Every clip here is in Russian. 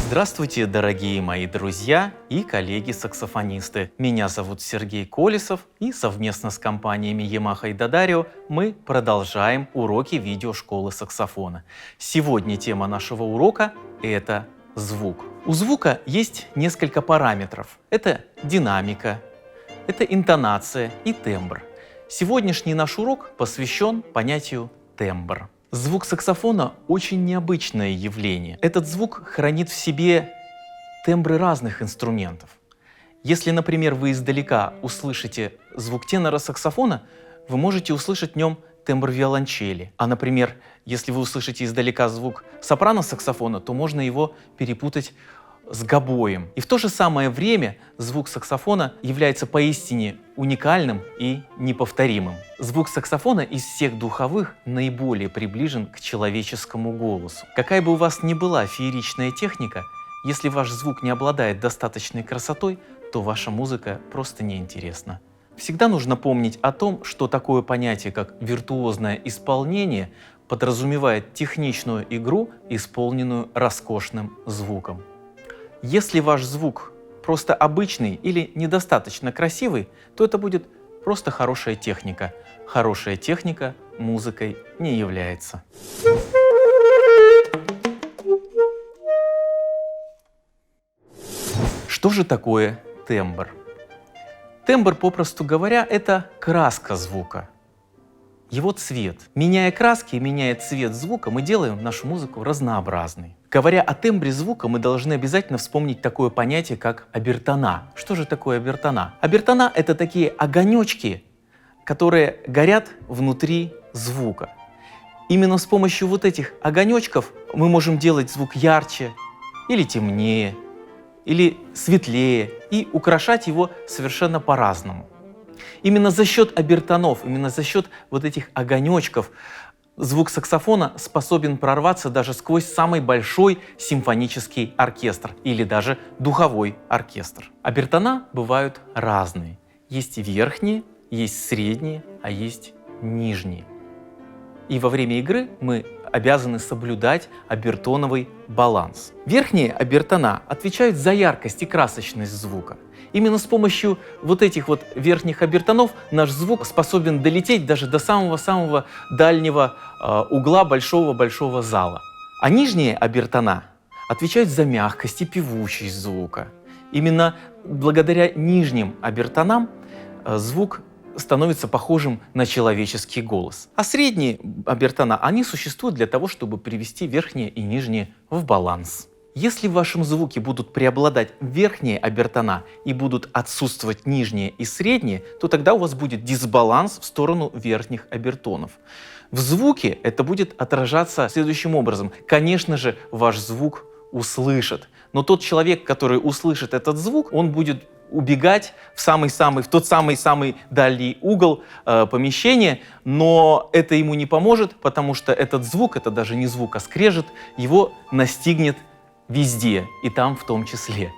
Здравствуйте, дорогие мои друзья и коллеги-саксофонисты. Меня зовут Сергей Колесов, и совместно с компаниями Yamaha и D'Addario мы продолжаем уроки видеошколы саксофона. Сегодня тема нашего урока – это звук. У звука есть несколько параметров. Это динамика, это интонация и тембр. Сегодняшний наш урок посвящен понятию тембр. Звук саксофона очень необычное явление. Этот звук хранит в себе тембры разных инструментов. Если, например, вы издалека услышите звук тенора саксофона, вы можете услышать в нем тембр виолончели. А, например, если вы услышите издалека звук сопрано саксофона, то можно его перепутать с гобоем. И в то же самое время звук саксофона является поистине уникальным и неповторимым. Звук саксофона из всех духовых наиболее приближен к человеческому голосу. Какая бы у вас ни была фееричная техника, если ваш звук не обладает достаточной красотой, то ваша музыка просто неинтересна. Всегда нужно помнить о том, что такое понятие, как виртуозное исполнение, подразумевает техничную игру, исполненную роскошным звуком. Если ваш звук просто обычный или недостаточно красивый, то это будет просто хорошая техника. Хорошая техника музыкой не является. Что же такое тембр? Тембр, попросту говоря, это краска звука, его цвет. Меняя краски и меняя цвет звука, мы делаем нашу музыку разнообразной. Говоря о тембре звука, мы должны обязательно вспомнить такое понятие, как обертона. Что же такое обертона? Обертона — это такие огонечки, которые горят внутри звука. Именно с помощью вот этих огонечков мы можем делать звук ярче или темнее, или светлее, и украшать его совершенно по-разному. Именно за счет обертонов, именно за счет вот этих огонечков звук саксофона способен прорваться даже сквозь самый большой симфонический оркестр или даже духовой оркестр. Обертона бывают разные. Есть верхние, есть средние, а есть нижние. И во время игры мы обязаны соблюдать обертоновый баланс. Верхние обертона отвечают за яркость и красочность звука. Именно с помощью вот этих вот верхних обертонов наш звук способен долететь даже до самого-самого дальнего угла большого-большого зала. А нижние обертона отвечают за мягкость и певучесть звука. Именно благодаря нижним обертонам звук становится похожим на человеческий голос. А средние обертона, они существуют для того, чтобы привести верхние и нижние в баланс. Если в вашем звуке будут преобладать верхние обертона и будут отсутствовать нижние и средние, то тогда у вас будет дисбаланс в сторону верхних обертонов. В звуке это будет отражаться следующим образом. Конечно же, ваш звук услышат, но тот человек, который услышит этот звук, он будет убегать в тот самый дальний угол помещения, но это ему не поможет, потому что этот звук, это даже не звук, а скрежет, его настигнет везде, и там в том числе.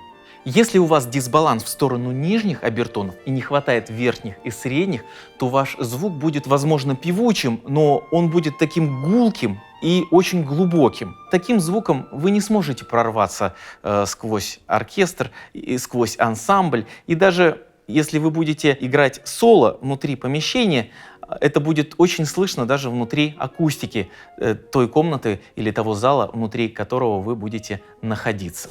Если у вас дисбаланс в сторону нижних обертонов и не хватает верхних и средних, то ваш звук будет, возможно, певучим, но он будет таким гулким и очень глубоким. Таким звуком вы не сможете прорваться сквозь оркестр, и сквозь ансамбль. И даже если вы будете играть соло внутри помещения, это будет очень слышно даже внутри акустики той комнаты или того зала, внутри которого вы будете находиться.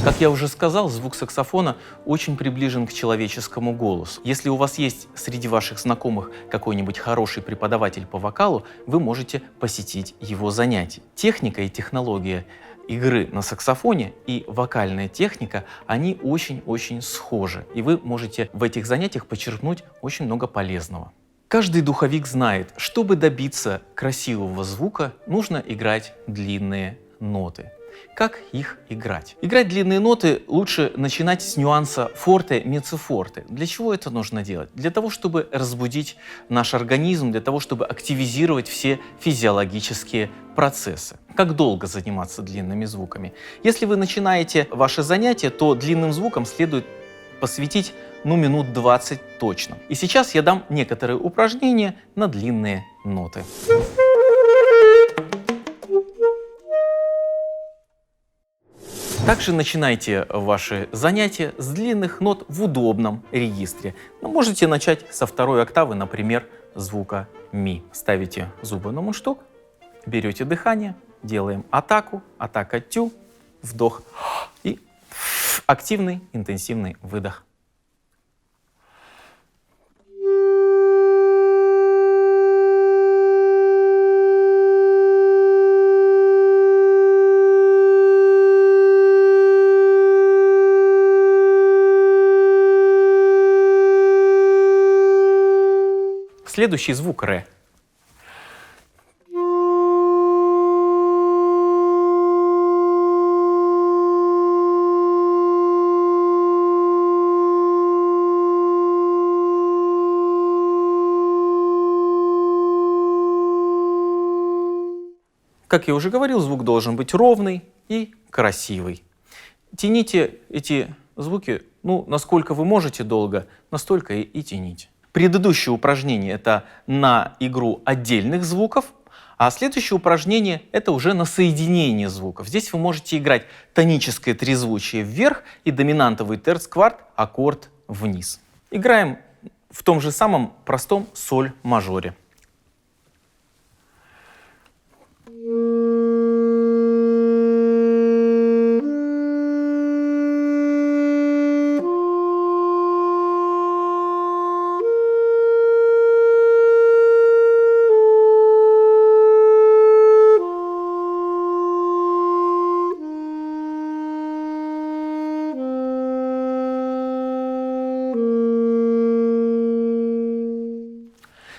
Как я уже сказал, звук саксофона очень приближен к человеческому голосу. Если у вас есть среди ваших знакомых какой-нибудь хороший преподаватель по вокалу, вы можете посетить его занятия. Техника и технология игры на саксофоне и вокальная техника, они очень-очень схожи. И вы можете в этих занятиях почерпнуть очень много полезного. Каждый духовик знает, чтобы добиться красивого звука, нужно играть длинные ноты. Как их играть? Играть длинные ноты лучше начинать с нюанса форте, меццо-форте. Для чего это нужно делать? Для того, чтобы разбудить наш организм, для того, чтобы активизировать все физиологические процессы. Как долго заниматься длинными звуками? Если вы начинаете ваше занятие, то длинным звуком следует посвятить минут 20 точно. И сейчас я дам некоторые упражнения на длинные ноты. Также начинайте ваши занятия с длинных нот в удобном регистре. Можете начать со второй октавы, например, звука ми. Ставите зубы на мундштук, берете дыхание, делаем атаку, атака тю, вдох и активный интенсивный выдох. Следующий звук ре. Как я уже говорил, звук должен быть ровный и красивый. Тяните эти звуки, насколько вы можете долго, настолько и тяните. Предыдущее упражнение — это на игру отдельных звуков, а следующее упражнение — это уже на соединение звуков. Здесь вы можете играть тоническое трезвучие вверх и доминантовый терц-кварт аккорд вниз. Играем в том же самом простом соль-мажоре.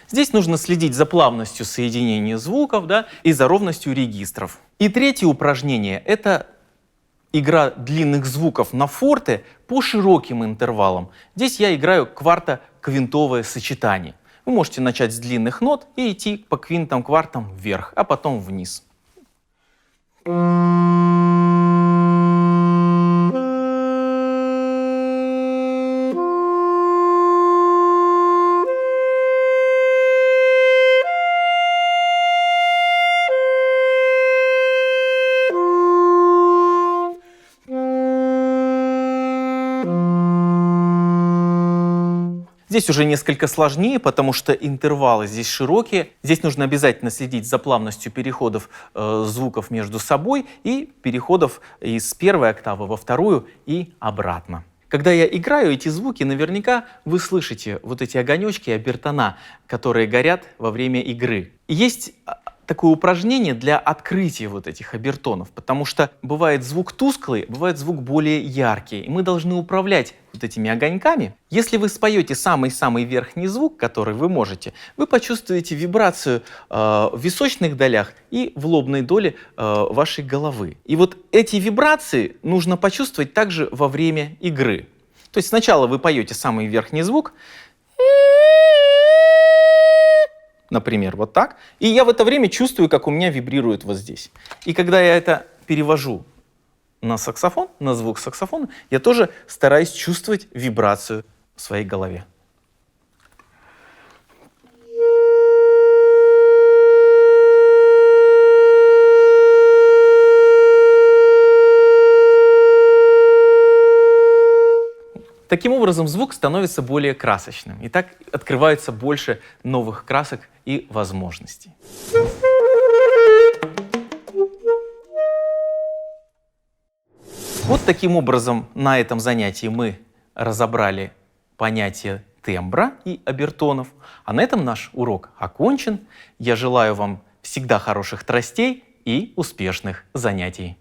Здесь нужно следить за плавностью соединения звуков, и за ровностью регистров. И третье упражнение — это игра длинных звуков на форте по широким интервалам. Здесь я играю кварто-квинтовое сочетание. Вы можете начать с длинных нот и идти по квинтам-квартам вверх, а потом вниз. Здесь уже несколько сложнее, потому что интервалы здесь широкие. Здесь нужно обязательно следить за плавностью переходов звуков между собой и переходов из первой октавы во вторую и обратно. Когда я играю эти звуки, наверняка вы слышите вот эти огонечки обертона, которые горят во время игры. И есть такое упражнение для открытия вот этих обертонов, потому что бывает звук тусклый, бывает звук более яркий, и мы должны управлять вот этими огоньками. Если вы споете самый-самый верхний звук, который вы можете, вы почувствуете вибрацию в височных долях и в лобной доле вашей головы. И вот эти вибрации нужно почувствовать также во время игры. То есть сначала вы поете самый верхний звук, например, вот так. И я в это время чувствую, как у меня вибрирует вот здесь. И когда я это перевожу на саксофон, на звук саксофона, я тоже стараюсь чувствовать вибрацию в своей голове. Таким образом, звук становится более красочным. И так открывается больше новых красок и возможностей. Вот таким образом на этом занятии мы разобрали понятие тембра и обертонов. А на этом наш урок окончен. Я желаю вам всегда хороших тростей и успешных занятий.